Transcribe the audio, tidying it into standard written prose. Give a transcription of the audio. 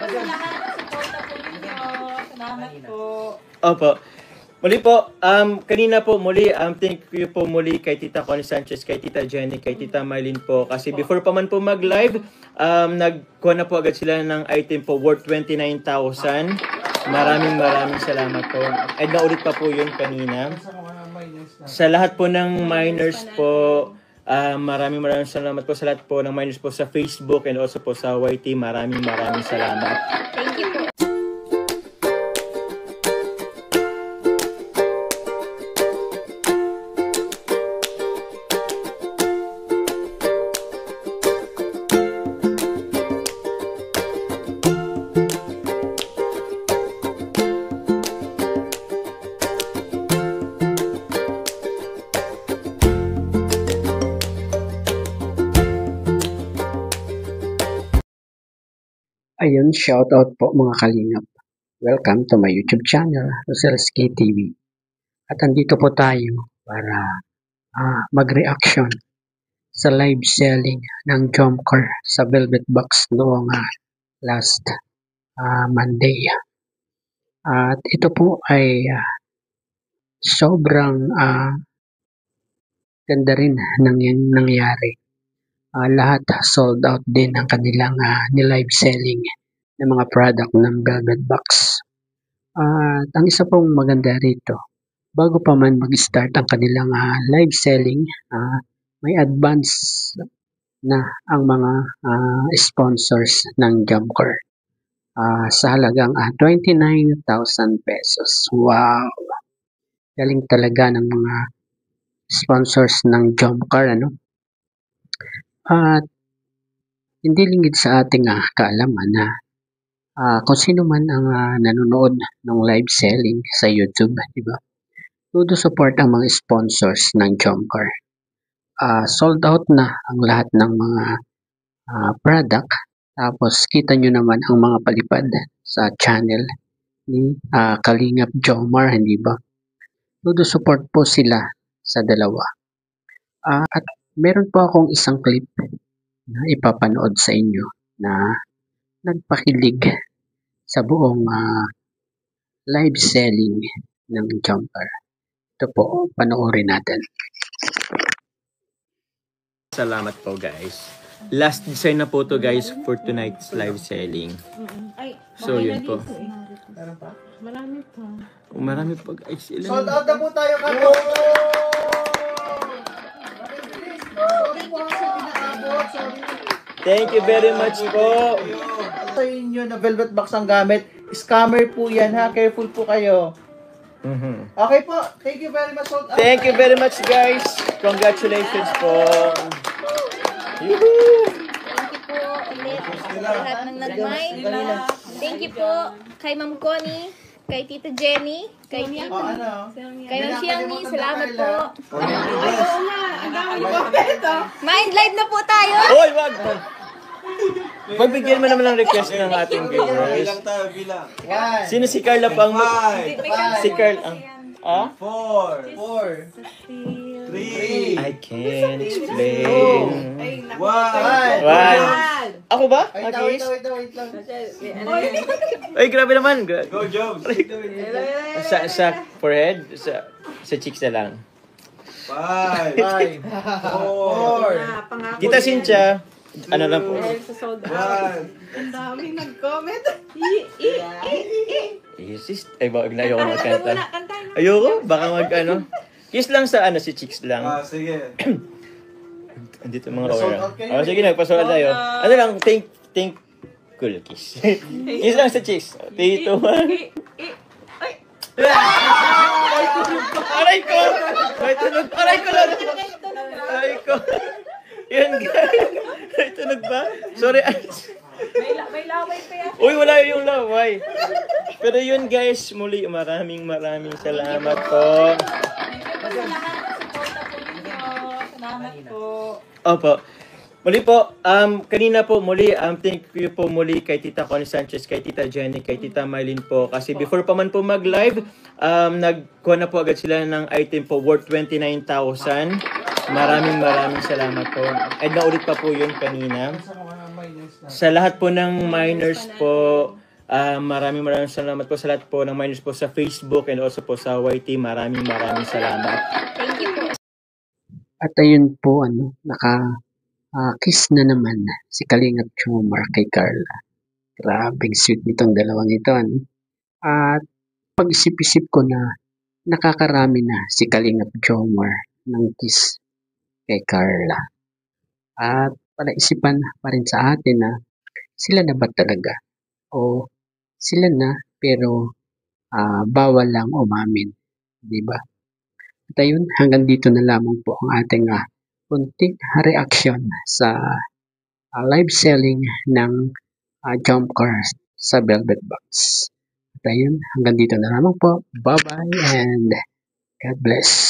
sa lahat ng suporta po ninyo. Salamat po. Opo. Muli po, kanina po muli, thank you po muli kay Tita Connie Sanchez, kay Tita Jenny, kay Tita Marlene po. Kasi before pa man po mag-live, nagkuha na po agad sila ng item po worth 29,000. Maraming salamat po. And naulit pa po yun kanina. Sa lahat po ng miners po, maraming salamat po sa lahat po ng miners po sa Facebook and also po sa YT. Maraming salamat. Thank you po. Ayun, shoutout po mga kalingap. Welcome to my YouTube channel, Rosel's KTV. At andito po tayo para mag-reaction sa live selling ng Jomcar sa Velvet Box noong last Monday. At ito po ay sobrang ganda rin nangyari. Lahat sold out din ang kanilang ni-live selling ng mga product ng Velvet Box. At ang isa pong maganda rito, bago pa man mag-start ang kanilang live selling, may advance na ang mga sponsors ng Jomcar sa halagang 29,000 pesos. Wow! Galing talaga ng mga sponsors ng Jomcar, ano? At hindi lingid sa ating kaalaman na kung sino man ang nanonood ng live selling sa YouTube, di ba? Todo support ang mga sponsors ng Jomcar. Sold out na ang lahat ng mga product. Tapos kita nyo naman ang mga palipad sa channel ni Kalingap Jomar, hindi ba? Todo support po sila sa dalawa. At meron po akong isang clip na ipapanood sa inyo na nagpakilig sa buong live selling ng Jomcar. Ito po, panoorin natin. Salamat po guys. Last design na po to guys for tonight's live selling. So yun po. Marami pa. Marami pa guys. Sold out na po tayo kapo! Thank you very much po. Sa inyo na Velvet Box ang gamit. Scammer po yan ha. Careful po kayo. Okay po. Thank you very much. Sold out. Thank you very much guys. Congratulations po. Yuhuu! Thank you po ulit sa lahat ng nag-mine. Thank you po kay Ma'am Connie, kay Tita Jenny, kay Tita, kay Ma'am Xiangmi. Salamat po. Mind live na po tayo. Oy, wag! Pagbigyan mo naman ng request ng ating viewers. Sino si Carla pang... Si Carla ang... 4 3 I can't explain. 1 One. Ako ba? Wait lang. Ay, grabe naman. Go, Job. Sa forehead, sa cheeks na lang. 5 4 Tita Cynthia, ano lang po? 1 Ang daming nag-comment. Ay, bakit na ayoko magkanta? Ayoko? Baka mag-ano? Kiss lang sa si cheeks lang. sige. Andito mga camera. Sige, nagpasola tayo. Ano lang, think cool kiss. Kiss lang sa cheeks. 3, 2, 1. Aray ko! May tunog. Aray ko lang! Aray ko. Yan guys. May tunog ba? Sorry. May laway pa yan. Uy, wala yung laway. Pero yun guys, muli maraming salamat po. Sa lahat ng suporta po ninyo. Salamat po. Opo. Muli po, kanina po muli, thank you po muli kay Tita Connie Sanchez, kay Tita Jenny, kay Tita Marlene po. Kasi before pa man po mag-live, nagkuha na po agad sila ng item po worth 29,000. Maraming salamat po. And naulit pa po yun kanina. sa lahat po ng minors po, maraming salamat po sa lahat po ng minors po sa Facebook and also po sa YT. Maraming salamat. Thank you po. At ayun po, kiss na naman si Kalingap Jomar kay Carla. Grabing sweet nitong dalawang ito. At pag-isip-isip ko na nakakarami na si Kalingap Jomar ng kiss kay Carla. At palaisipan pa rin sa atin na sila na ba talaga? O sila na pero bawal lang umamin. Diba? At ayun, hanggang dito na lamang po ang ating kunting reaction sa live selling ng jump cars sa Velvet Box. At ayun, hanggang dito na lamang po. Bye-bye and God bless.